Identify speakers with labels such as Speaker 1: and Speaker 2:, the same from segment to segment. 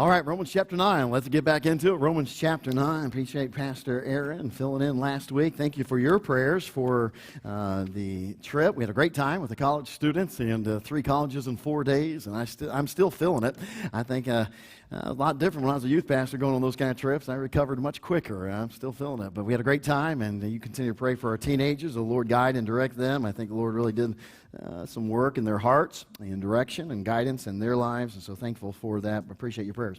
Speaker 1: All right, Romans chapter 9. Let's get back into it. Romans chapter 9. Appreciate Pastor Aaron filling in last week. Thank you for your prayers for the trip. We had a great time with the college students and 3 colleges in 4 days, and I'm still feeling it. I think a lot different when I was a youth pastor going on those kind of trips. I recovered much quicker. I'm still feeling it. But we had a great time, and you continue to pray for our teenagers. The Lord guide and direct them. I think the Lord really did some work in their hearts and direction and guidance in their lives, and so thankful for that. Appreciate your prayers.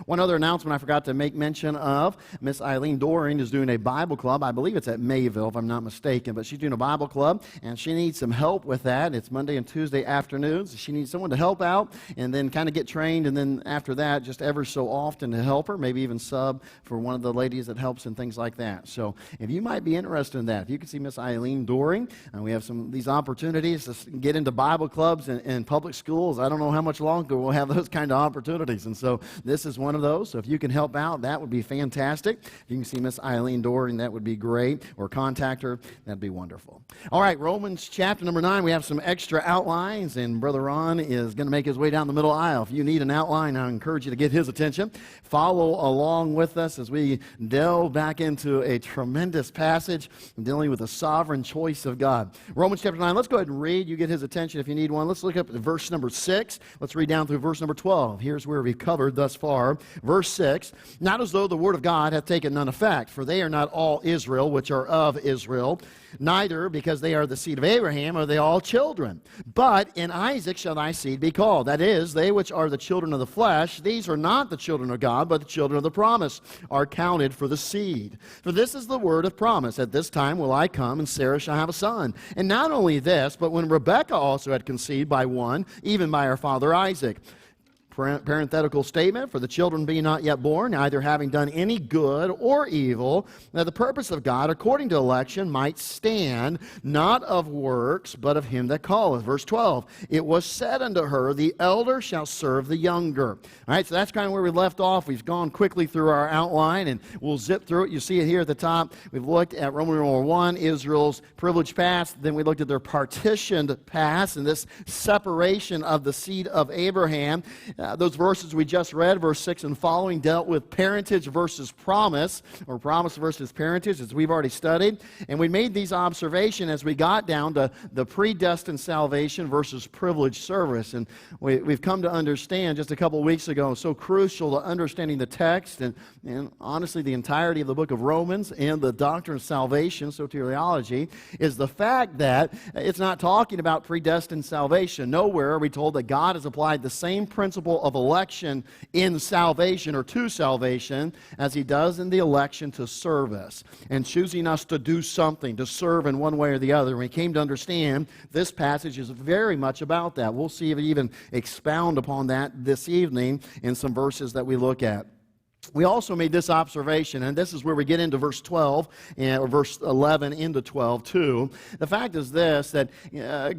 Speaker 1: One other announcement I forgot to make mention of. Miss Eileen Doring is doing a Bible club. I believe it's at Mayville, if I'm not mistaken, but she's doing a Bible club, and she needs some help with that. It's Monday and Tuesday afternoons. She needs someone to help out and then kind of get trained, and then after that, just ever so often to help her, maybe even sub for one of the ladies that helps and things like that. So if you might be interested in that, if you can see Miss Eileen Doring, we have some of these opportunities to get into Bible clubs and public schools. I don't know how much longer we'll have those kind of opportunities, and so this is one of those. So if you can help out, that would be fantastic. If you can see Miss Eileen Doring, that would be great, or contact her, that'd be wonderful. All right, Romans chapter number 9, we have some extra outlines, and Brother Ron is going to make his way down the middle aisle. If you need an outline, I encourage you to get his attention. Follow along with us as we delve back into a tremendous passage dealing with the sovereign choice of God. Romans chapter 9, let's go ahead and read. You get his attention if you need one. Let's look up at verse number 6. Let's read down through verse number 12. Here's where we've covered thus far. Verse 6, not as though the word of God hath taken none effect, for they are not all Israel which are of Israel, neither because they are the seed of Abraham are they all children. But in Isaac shall thy seed be called. That is, they which are the children of the flesh, these are not the children of God, but the children of the promise, are counted for the seed. For this is the word of promise. At this time will I come, and Sarah shall have a son. And not only this, but when Rebekah also had conceived by one, even by her father Isaac. Parenthetical statement, for the children being not yet born, neither having done any good or evil, that the purpose of God, according to election, might stand, not of works, but of him that calleth. Verse 12, it was said unto her, the elder shall serve the younger. All right, so that's kind of where we left off. We've gone quickly through our outline, and we'll zip through it. You see it here at the top. We've looked at Roman numeral 1, Israel's privileged past. Then we looked at their partitioned past, and this separation of the seed of Abraham. Those verses we just read, verse 6 and following, dealt with parentage versus promise, or promise versus parentage, as we've already studied. And we made these observations as we got down to the predestined salvation versus privileged service. And we've come to understand just a couple of weeks ago, so crucial to understanding the text and honestly the entirety of the book of Romans and the doctrine of salvation, soteriology, is the fact that it's not talking about predestined salvation. Nowhere are we told that God has applied the same principle of election in salvation or to salvation as he does in the election to service and choosing us to do something, to serve in one way or the other. And we came to understand this passage is very much about that. We'll see if it even expound upon that this evening in some verses that we look at. We also made this observation, and this is where we get into verse 12, or verse 11 into 12 too. The fact is this, that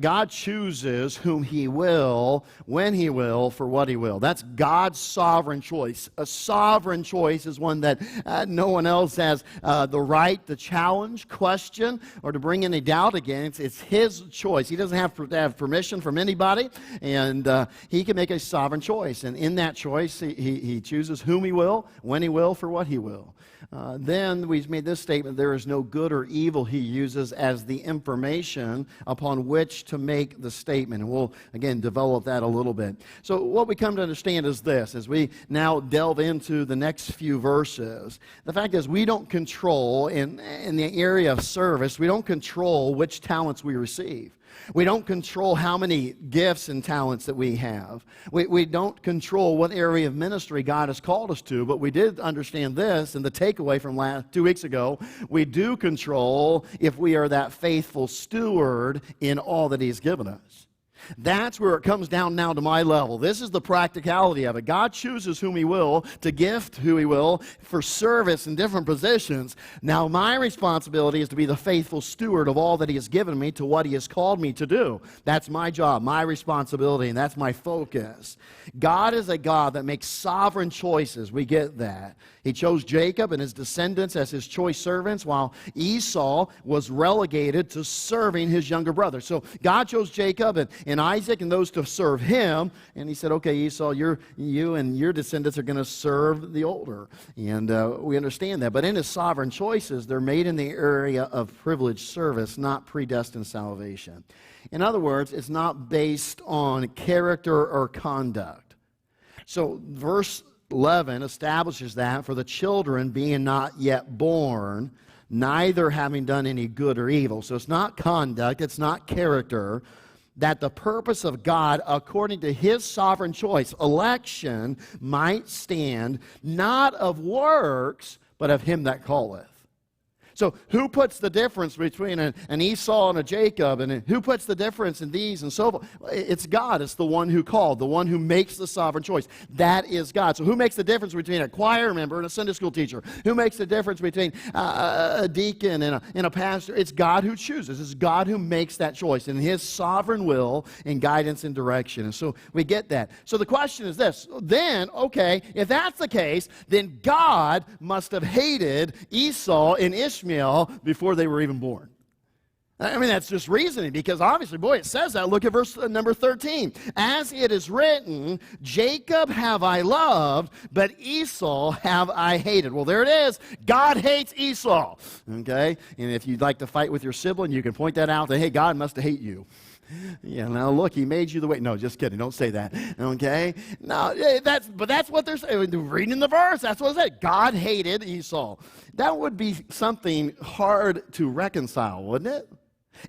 Speaker 1: God chooses whom he will, when he will, for what he will. That's God's sovereign choice. A sovereign choice is one that no one else has the right to challenge, question, or to bring any doubt against. It's his choice. He doesn't have to have permission from anybody, and he can make a sovereign choice. And in that choice, he chooses whom he will, when he will, for what he will. Then we've made this statement, there is no good or evil he uses as the information upon which to make the statement. And we'll, again, develop that a little bit. So what we come to understand is this, as we now delve into the next few verses. The fact is we don't control, in the area of service, we don't control which talents we receive. We don't control how many gifts and talents that we have. We don't control what area of ministry God has called us to, but we did understand this, and the takeaway from 2 weeks ago, we do control if we are that faithful steward in all that he's given us. That's where it comes down now to my level. This is the practicality of it. God chooses whom he will, to gift who he will, for service in different positions. Now my responsibility is to be the faithful steward of all that he has given me to what he has called me to do. That's my job, my responsibility, and that's my focus. God is a God that makes sovereign choices. We get that. He chose Jacob and his descendants as his choice servants, while Esau was relegated to serving his younger brother. So God chose Jacob and and Isaac and those to serve him. And he said, okay, Esau, you and your descendants are going to serve the older. And we understand that. But in his sovereign choices, they're made in the area of privileged service, not predestined salvation. In other words, it's not based on character or conduct. So verse 11 establishes that for the children being not yet born, neither having done any good or evil. So it's not conduct, it's not character, that the purpose of God, according to his sovereign choice, election, might stand, not of works, but of him that calleth. So who puts the difference between an Esau and a Jacob, and who puts the difference in these and so forth? It's God. It's the one who called, the one who makes the sovereign choice. That is God. So who makes the difference between a choir member and a Sunday school teacher? Who makes the difference between a deacon and a pastor? It's God who chooses. It's God who makes that choice in his sovereign will and guidance and direction. And so we get that. So the question is this. Then, okay, if that's the case, then God must have hated Esau and Ishmael before they were even born. I mean, that's just reasoning, because obviously, boy, it says that. Look at verse number 13. As it is written, Jacob have I loved, but Esau have I hated. Well, there it is. God hates Esau. Okay? And if you'd like to fight with your sibling, you can point that out that, hey, God must hate you. Yeah, now look, he made you the way. No, just kidding. Don't say that. Okay? No, but that's what they're saying. Reading the verse, that's what it said. God hated Esau. That would be something hard to reconcile, wouldn't it?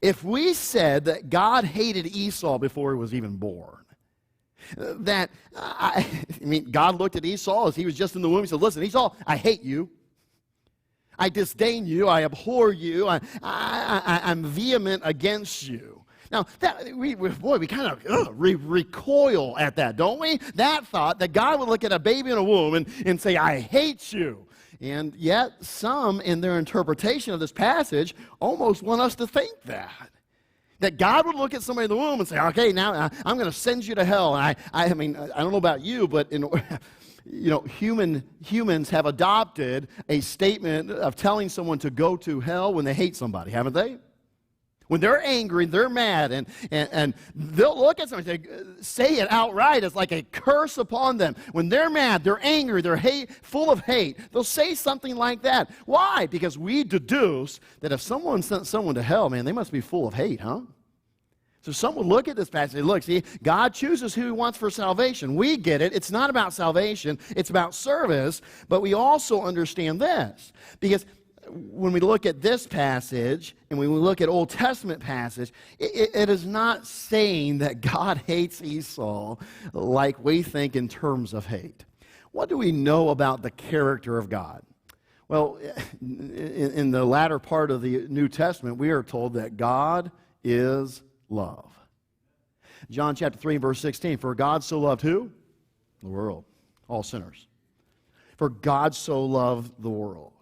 Speaker 1: If we said that God hated Esau before he was even born. I mean, God looked at Esau as he was just in the womb. He said, listen, Esau, I hate you. I disdain you. I abhor you. I'm vehement against you. Now, we kind of recoil at that, don't we? That thought that God would look at a baby in a womb and say, I hate you. And yet, some in their interpretation of this passage almost want us to think that. That God would look at somebody in the womb and say, okay, now I'm going to send you to hell. And I mean, I don't know about you, but humans have adopted a statement of telling someone to go to hell when they hate somebody, haven't they? When they're angry, they're mad, and they'll look at somebody and say it outright as like a curse upon them. When they're mad, they're angry, they're full of hate, they'll say something like that. Why? Because we deduce that if someone sent someone to hell, man, they must be full of hate, huh? So some would look at this passage and say, look, see, God chooses who he wants for salvation. We get it. It's not about salvation. It's about service. But we also understand this, because when we look at this passage and when we look at Old Testament passage, it is not saying that God hates Esau like we think in terms of hate. What do we know about the character of God? Well, in the latter part of the New Testament, we are told that God is love. John chapter 3, verse 16, for God so loved who? The world, all sinners. For God so loved the world.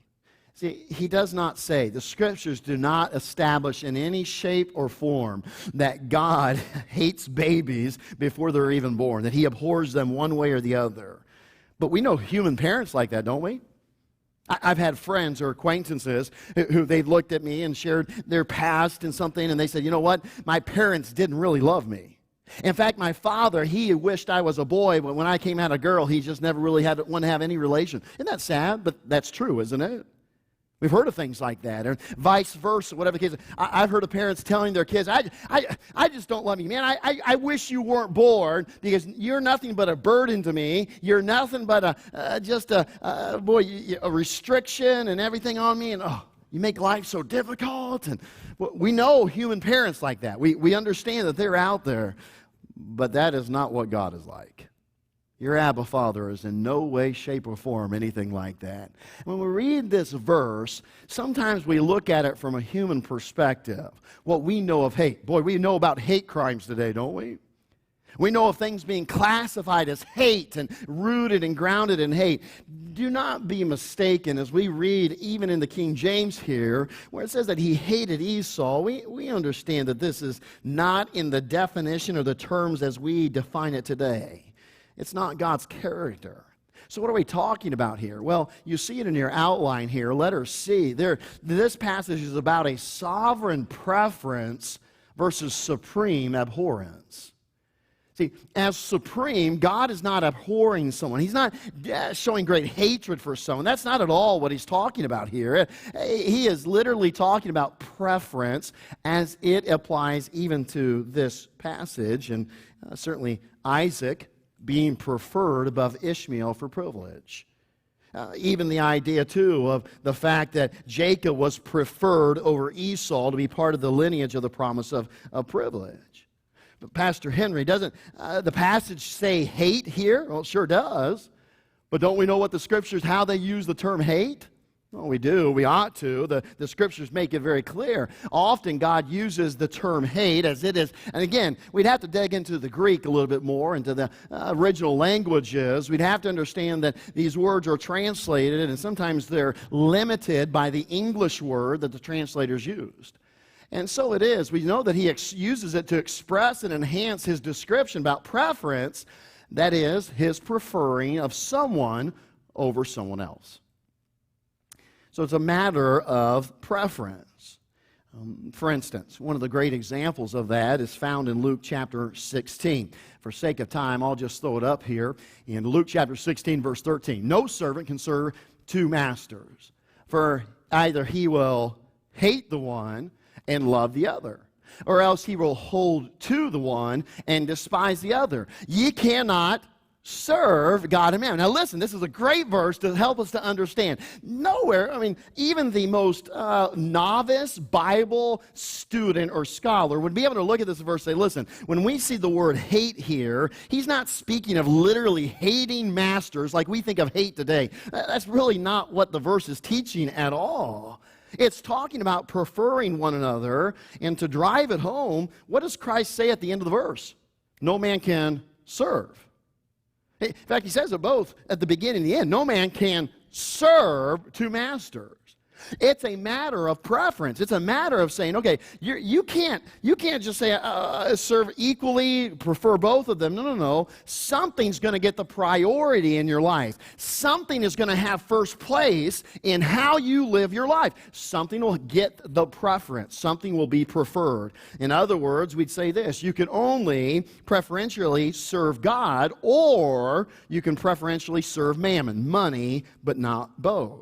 Speaker 1: See, he does not say, the scriptures do not establish in any shape or form that God hates babies before they're even born, that he abhors them one way or the other. But we know human parents like that, don't we? I've had friends or acquaintances who they've looked at me and shared their past and something, and they said, you know what, my parents didn't really love me. In fact, my father, he wished I was a boy, but when I came out a girl, he just never really wanted to have any relation. Isn't that sad? But that's true, isn't it? We've heard of things like that, or vice versa, whatever the case. I've heard of parents telling their kids, I just don't love you, man. I wish you weren't born because you're nothing but a burden to me. You're nothing but a restriction and everything on me, and you make life so difficult. And we know human parents like that. We understand that they're out there, but that is not what God is like. Your Abba Father is in no way, shape, or form anything like that. When we read this verse, sometimes we look at it from a human perspective. What we know of hate. Boy, we know about hate crimes today, don't we? We know of things being classified as hate and rooted and grounded in hate. Do not be mistaken as we read even in the King James here, where it says that he hated Esau. We understand that this is not in the definition or the terms as we define it today. It's not God's character. So what are we talking about here? Well, you see it in your outline here, letter C. This passage is about a sovereign preference versus supreme abhorrence. See, as supreme, God is not abhorring someone. He's not showing great hatred for someone. That's not at all what he's talking about here. He is literally talking about preference as it applies even to this passage, and certainly Isaac being preferred above Ishmael for privilege. Even the idea, too, of the fact that Jacob was preferred over Esau to be part of the lineage of the promise of privilege. But Pastor Henry, doesn't the passage say hate here? Well, it sure does. But don't we know what the Scriptures, how they use the term hate? Well, we do. We ought to. The Scriptures make it very clear. Often God uses the term hate as it is. And again, we'd have to dig into the Greek a little bit more, into the original languages. We'd have to understand that these words are translated, and sometimes they're limited by the English word that the translators used. And so it is. We know that he uses it to express and enhance his description about preference, that is, his preferring of someone over someone else. So it's a matter of preference. For instance, one of the great examples of that is found in Luke chapter 16. For sake of time, I'll just throw it up here. In Luke chapter 16, verse 13, no servant can serve two masters, for either he will hate the one and love the other, or else he will hold to the one and despise the other. Ye cannot serve God and mammon. Now listen, this is a great verse to help us to understand. Nowhere, even the most novice Bible student or scholar would be able to look at this verse and say, listen, when we see the word hate here, he's not speaking of literally hating masters like we think of hate today. That's really not what the verse is teaching at all. It's talking about preferring one another, and to drive it home, what does Christ say at the end of the verse? No man can serve. In fact, he says it both at the beginning and the end. No man can serve two masters. It's a matter of preference. It's a matter of saying, okay, you can't just say serve equally, prefer both of them. No. Something's going to get the priority in your life. Something is going to have first place in how you live your life. Something will get the preference. Something will be preferred. In other words, we'd say this: you can only preferentially serve God, or you can preferentially serve mammon, money, but not both.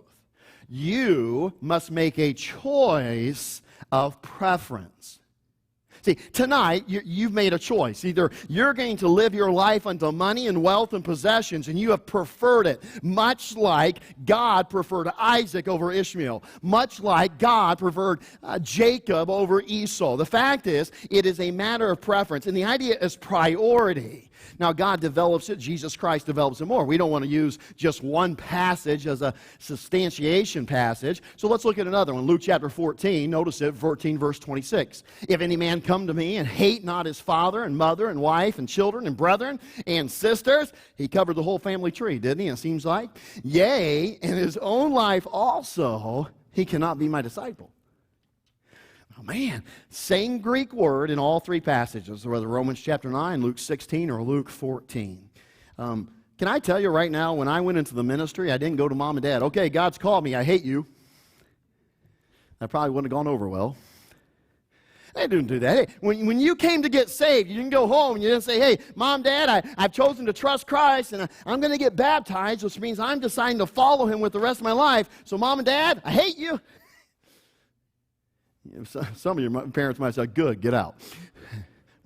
Speaker 1: You must make a choice of preference. See, tonight, you've made a choice. Either you're going to live your life unto money and wealth and possessions, and you have preferred it, much like God preferred Isaac over Ishmael, much like God preferred Jacob over Esau. The fact is, it is a matter of preference, and the idea is priority. Now, God develops it. Jesus Christ develops it more. We don't want to use just one passage as a substantiation passage. So let's look at another one. Luke chapter 14. Notice it, 14 verse 26. If any man come to me and hate not his father and mother and wife and children and brethren and sisters, he covered the whole family tree, didn't he? It seems like. Yea, in his own life also, he cannot be my disciple. Oh man, same Greek word in all three passages, whether Romans chapter 9, Luke 16, or Luke 14. Can I tell you right now, when I went into the ministry, I didn't go to mom and dad, okay, God's called me, I hate you. That probably wouldn't have gone over well. They didn't do that. Hey, when you came to get saved, you didn't go home and you didn't say, hey, Mom, Dad, I've chosen to trust Christ and I'm going to get baptized, which means I'm deciding to follow him with the rest of my life. So Mom and Dad, I hate you. Some of your parents might say, good, get out.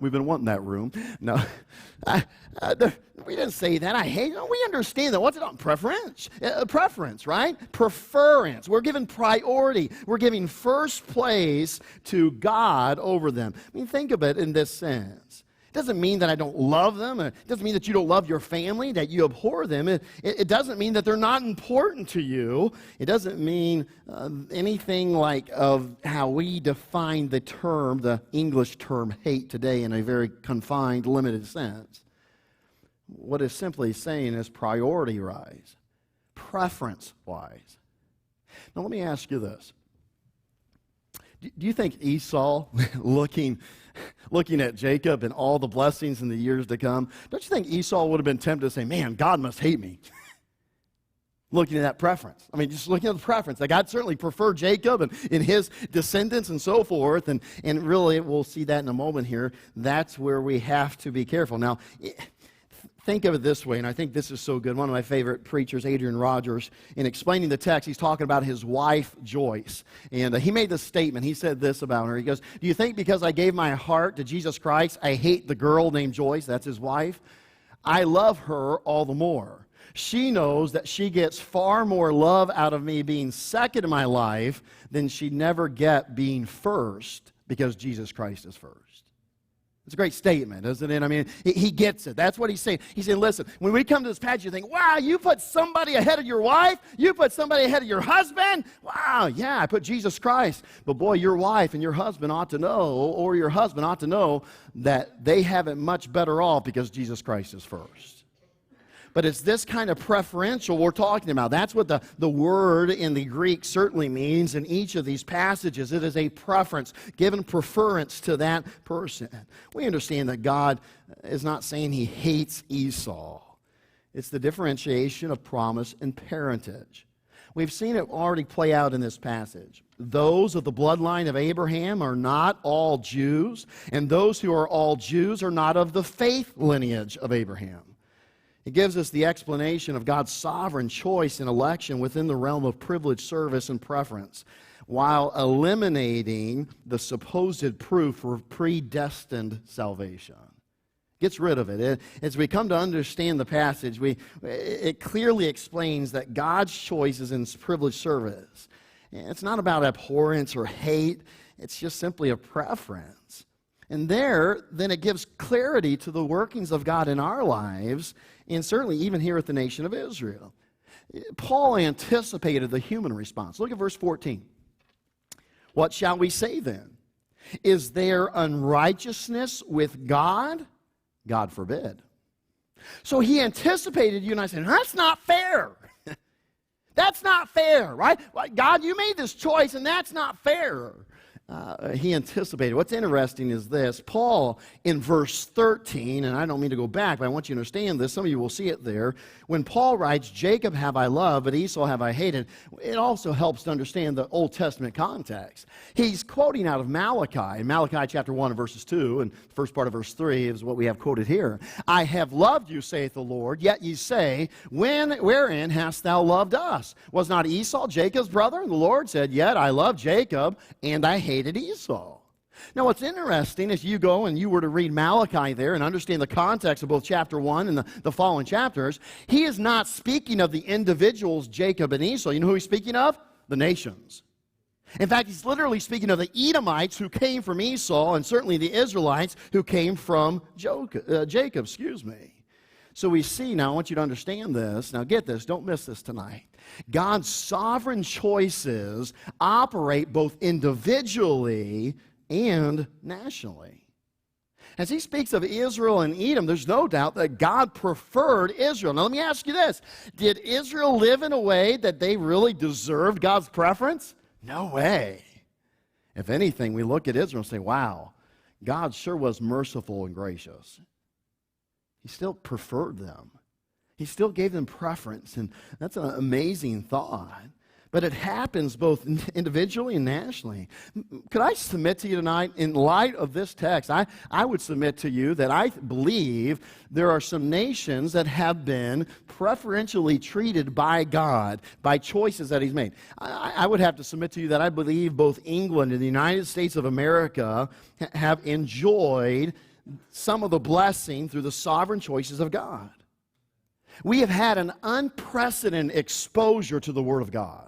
Speaker 1: We've been wanting that room. No, we didn't say that. I hate it. We understand that. What's it on? Preference, right? Preference. We're giving priority. We're giving first place to God over them. Think of it in this sense. It doesn't mean that I don't love them. It doesn't mean that you don't love your family, that you abhor them. It doesn't mean that they're not important to you. It doesn't mean anything like of how we define the term, the English term hate today in a very confined, limited sense. What it's simply saying is priority-wise, preference-wise. Now let me ask you this. Do you think Esau, looking at Jacob and all the blessings in the years to come, don't you think Esau would have been tempted to say, man, God must hate me? Looking at that preference. I mean, just looking at the preference. That God certainly preferred Jacob and his descendants and so forth. And really, we'll see that in a moment here. That's where we have to be careful. Now, think of it this way, and I think this is so good. One of my favorite preachers, Adrian Rogers, in explaining the text, he's talking about his wife, Joyce. And he made this statement. He said this about her. He goes, do you think because I gave my heart to Jesus Christ, I hate the girl named Joyce? That's his wife. I love her all the more. She knows that she gets far more love out of me being second in my life than she'd never get being first, because Jesus Christ is first. It's a great statement, isn't it? I mean, he gets it. That's what he's saying. He's saying, listen, when we come to this passage, you think, wow, you put somebody ahead of your wife? You put somebody ahead of your husband? Wow, yeah, I put Jesus Christ. But boy, your wife and your husband ought to know, or your husband ought to know, that they have it much better off because Jesus Christ is first. But it's this kind of preferential we're talking about. That's what the word in the Greek certainly means in each of these passages. It is a preference, given preference to that person. We understand that God is not saying he hates Esau. It's the differentiation of promise and parentage. We've seen it already play out in this passage. Those of the bloodline of Abraham are not all Jews, and those who are all Jews are not of the faith lineage of Abraham. It gives us the explanation of God's sovereign choice and election within the realm of privileged service and preference, while eliminating the supposed proof for predestined salvation. Gets rid of it. As we come to understand the passage, it clearly explains that God's choice is in privileged service. It's not about abhorrence or hate. It's just simply a preference. And then it gives clarity to the workings of God in our lives, and certainly even here at the nation of Israel. Paul anticipated the human response. Look at verse 14. What shall we say then? Is there unrighteousness with God? God forbid. So he anticipated you and I saying, that's not fair. That's not fair, right? God, you made this choice, and that's not fair. He anticipated. What's interesting is this. Paul, in verse 13, and I don't mean to go back, but I want you to understand this. Some of you will see it there. When Paul writes, Jacob have I loved, but Esau have I hated, it also helps to understand the Old Testament context. He's quoting out of Malachi. In Malachi chapter 1, verses 2, and the first part of verse 3 is what we have quoted here. I have loved you, saith the Lord, yet ye say, wherein hast thou loved us? Was not Esau Jacob's brother? And the Lord said, yet I loved Jacob, and I hated Esau. Now, what's interesting is you go and you were to read Malachi there and understand the context of both chapter 1 and the following chapters. He is not speaking of the individuals, Jacob and Esau. You know who he's speaking of? The nations. In fact, he's literally speaking of the Edomites who came from Esau, and certainly the Israelites who came from Jacob. So we see now, I want you to understand this. Now get this, don't miss this tonight. God's sovereign choices operate both individually and nationally. As he speaks of Israel and Edom, there's no doubt that God preferred Israel. Now let me ask you this. Did Israel live in a way that they really deserved God's preference? No way. If anything, we look at Israel and say, wow, God sure was merciful and gracious. He still preferred them. He still gave them preference, and that's an amazing thought. But it happens both individually and nationally. Could I submit to you tonight, in light of this text, I would submit to you that I believe there are some nations that have been preferentially treated by God by choices that he's made. I would have to submit to you that I believe both England and the United States of America have enjoyed some of the blessing through the sovereign choices of God. We have had an unprecedented exposure to the Word of God.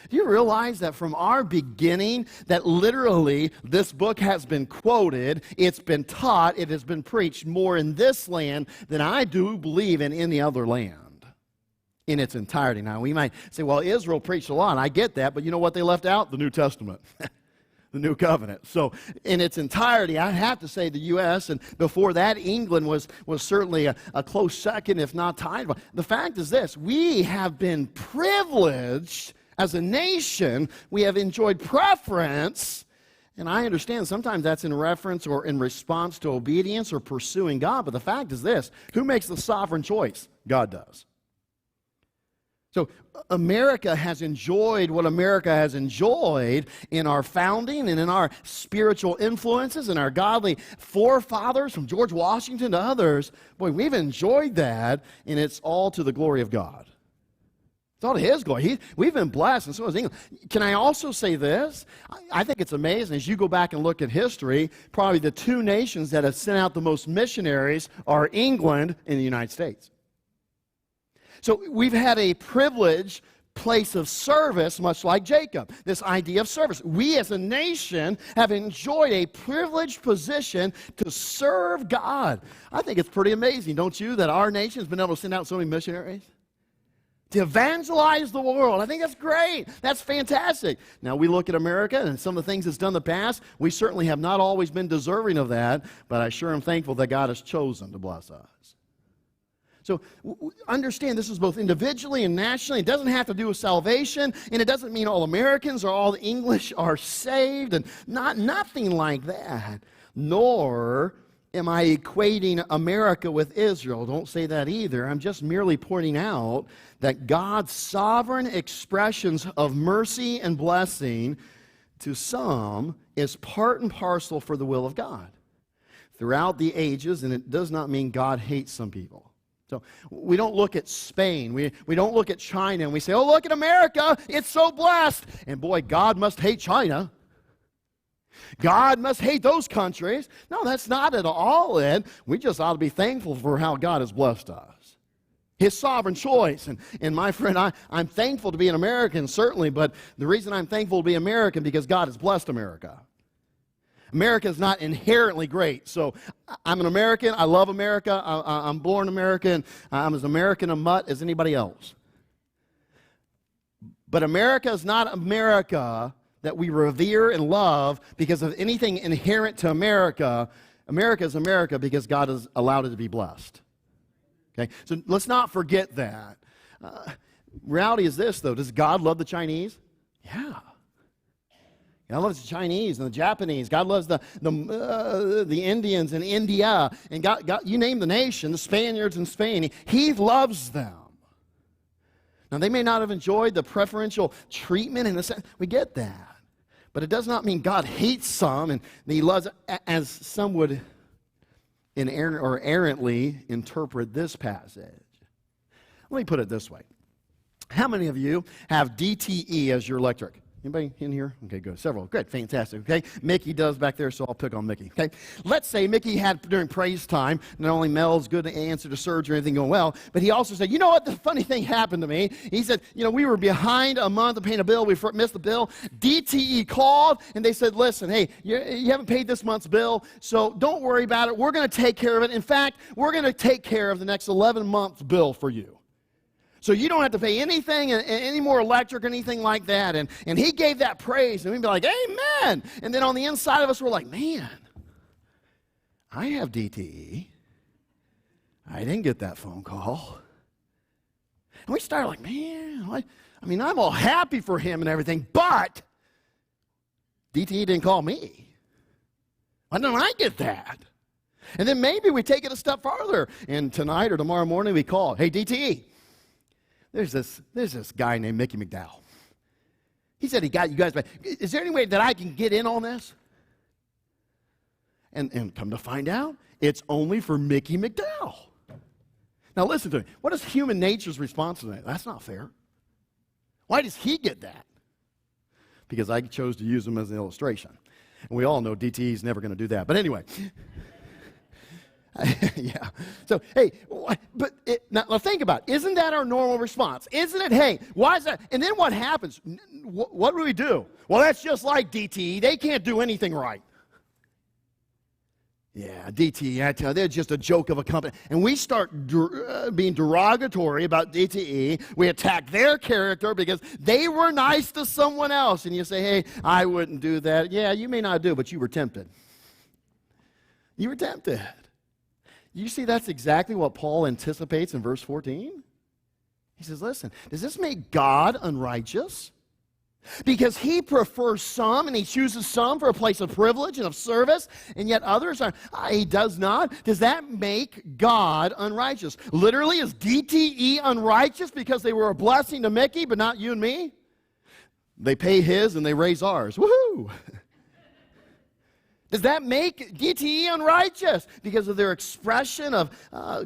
Speaker 1: Do you realize that from our beginning, that literally this book has been quoted, it's been taught, it has been preached more in this land than I do believe in any other land in its entirety. Now, we might say, well, Israel preached a lot. I get that, but you know what they left out? The New Testament. The New Covenant. So in its entirety, I have to say the U.S., and before that, England was certainly a close second, if not tied. But the fact is this, we have been privileged as a nation. We have enjoyed preference, and I understand sometimes that's in reference or in response to obedience or pursuing God, but the fact is this, who makes the sovereign choice? God does. So America has enjoyed what America has enjoyed in our founding and in our spiritual influences and our godly forefathers from George Washington to others. Boy, we've enjoyed that, and it's all to the glory of God. It's all to His glory. We've been blessed, and so is England. Can I also say this? I think it's amazing. As you go back and look at history, probably the two nations that have sent out the most missionaries are England and the United States. So we've had a privileged place of service, much like Jacob, this idea of service. We as a nation have enjoyed a privileged position to serve God. I think it's pretty amazing, don't you, that our nation has been able to send out so many missionaries? To evangelize the world. I think that's great. That's fantastic. Now, we look at America and some of the things it's done in the past. We certainly have not always been deserving of that, but I sure am thankful that God has chosen to bless us. So understand this is both individually and nationally. It doesn't have to do with salvation, and it doesn't mean all Americans or all English are saved, and nothing like that. Nor am I equating America with Israel. Don't say that either. I'm just merely pointing out that God's sovereign expressions of mercy and blessing to some is part and parcel for the will of God throughout the ages, and it does not mean God hates some people. So we don't look at Spain, we don't look at China, and we say, oh, look at America, it's so blessed. And boy, God must hate China. God must hate those countries. No, that's not at all it. We just ought to be thankful for how God has blessed us. His sovereign choice. And my friend, I'm thankful to be an American, certainly, but the reason I'm thankful to be American because God has blessed America. America is not inherently great. So I'm an American. I love America. I'm born American. I'm as American a mutt as anybody else. But America is not America that we revere and love because of anything inherent to America. America is America because God has allowed it to be blessed. Okay? So let's not forget that. Reality is this, though. Does God love the Chinese? Yeah. God loves the Chinese and the Japanese. God loves the Indians in India. And God, you name the nation, the Spaniards in Spain. He loves them. Now, they may not have enjoyed the preferential treatment in a sense. We get that. But it does not mean God hates some and He loves, as some would errantly interpret this passage. Let me put it this way. How many of you have DTE as your electric? Anybody in here? Okay, good. Several. Good. Fantastic. Okay. Mickey does back there, so I'll pick on Mickey. Okay. Let's say Mickey had, during praise time, not only Mel's good answer to surgery, anything going well, but he also said, you know what? The funny thing happened to me. He said, we were behind a month of paying a bill. We missed the bill. DTE called, and they said, listen, hey, you haven't paid this month's bill, so don't worry about it. We're going to take care of it. In fact, we're going to take care of the next 11 months bill for you. So you don't have to pay anything, any more electric or anything like that. And he gave that praise, and we'd be like, amen. And then on the inside of us, we're like, man, I have DTE. I didn't get that phone call. And we started like, man, I'm all happy for him and everything, but DTE didn't call me. Why didn't I get that? And then maybe we take it a step farther, and tonight or tomorrow morning we call, hey, DTE. There's this guy named Mickey McDowell. He said he got you guys back. Is there any way that I can get in on this? And come to find out, it's only for Mickey McDowell. Now listen to me. What is human nature's response to that? That's not fair. Why does he get that? Because I chose to use him as an illustration. And we all know DTE is never going to do that. But anyway. Yeah. So, hey, now think about it. Isn't that our normal response? Isn't it, hey, why is that? And then what happens? What do we do? Well, that's just like DTE. They can't do anything right. Yeah, DTE, I tell you, they're just a joke of a company. And we start being derogatory about DTE. We attack their character because they were nice to someone else. And you say, hey, I wouldn't do that. Yeah, you may not do, but you were tempted. You were tempted. You see, that's exactly what Paul anticipates in verse 14. He says, listen, does this make God unrighteous? Because he prefers some, and he chooses some for a place of privilege and of service, and yet others are, he does not. Does that make God unrighteous? Literally, is DTE unrighteous because they were a blessing to Mickey, but not you and me? They pay his and they raise ours. Woohoo! Does that make DTE unrighteous because of their expression of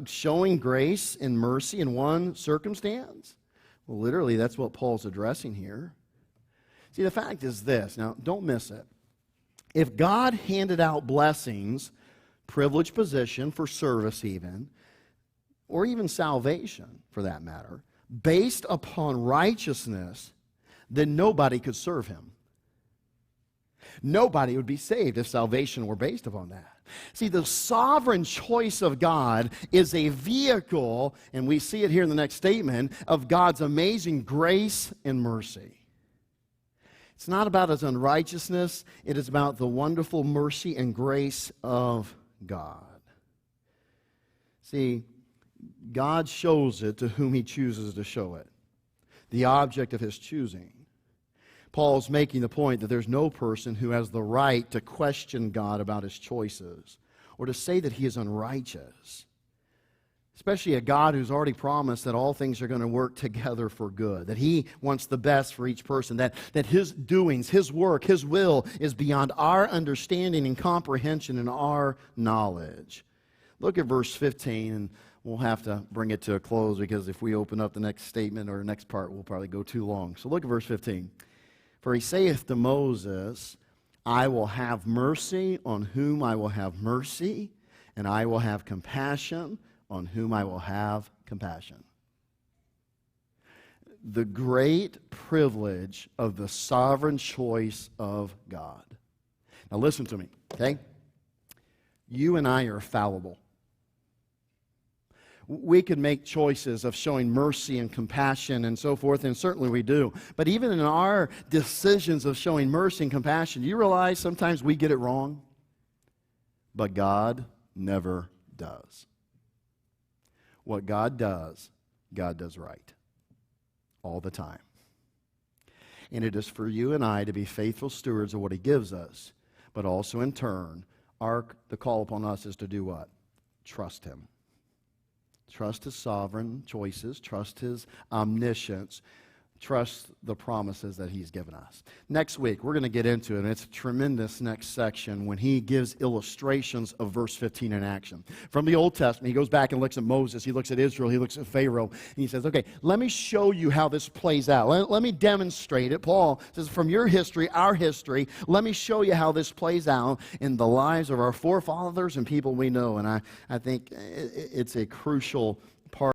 Speaker 1: showing grace and mercy in one circumstance? Well, literally, that's what Paul's addressing here. See, the fact is this. Now, don't miss it. If God handed out blessings, privileged position for service even, or even salvation for that matter, based upon righteousness, then nobody could serve him. Nobody would be saved if salvation were based upon that. See, the sovereign choice of God is a vehicle, and we see it here in the next statement, of God's amazing grace and mercy. It's not about his unrighteousness. It is about the wonderful mercy and grace of God. See, God shows it to whom he chooses to show it, the object of his choosing. Paul's making the point that there's no person who has the right to question God about his choices or to say that he is unrighteous. Especially a God who's already promised that all things are going to work together for good, that he wants the best for each person, that his doings, his work, his will is beyond our understanding and comprehension and our knowledge. Look at verse 15, and we'll have to bring it to a close because if we open up the next statement or next part, we'll probably go too long. So look at verse 15. For he saith to Moses, I will have mercy on whom I will have mercy, and I will have compassion on whom I will have compassion. The great privilege of the sovereign choice of God. Now listen to me, okay? You and I are fallible. We can make choices of showing mercy and compassion and so forth, and certainly we do. But even in our decisions of showing mercy and compassion, you realize sometimes we get it wrong? But God never does. What God does right. All the time. And it is for you and I to be faithful stewards of what he gives us, but also in turn, the call upon us is to do what? Trust him. Trust his sovereign choices, trust his omniscience, trust the promises that he's given us. Next week, we're going to get into it, and it's a tremendous next section when he gives illustrations of verse 15 in action. From the Old Testament, he goes back and looks at Moses, he looks at Israel, he looks at Pharaoh, and he says, okay, let me show you how this plays out. Let me demonstrate it. Paul says, from your history, our history, let me show you how this plays out in the lives of our forefathers and people we know. And I think it's a crucial part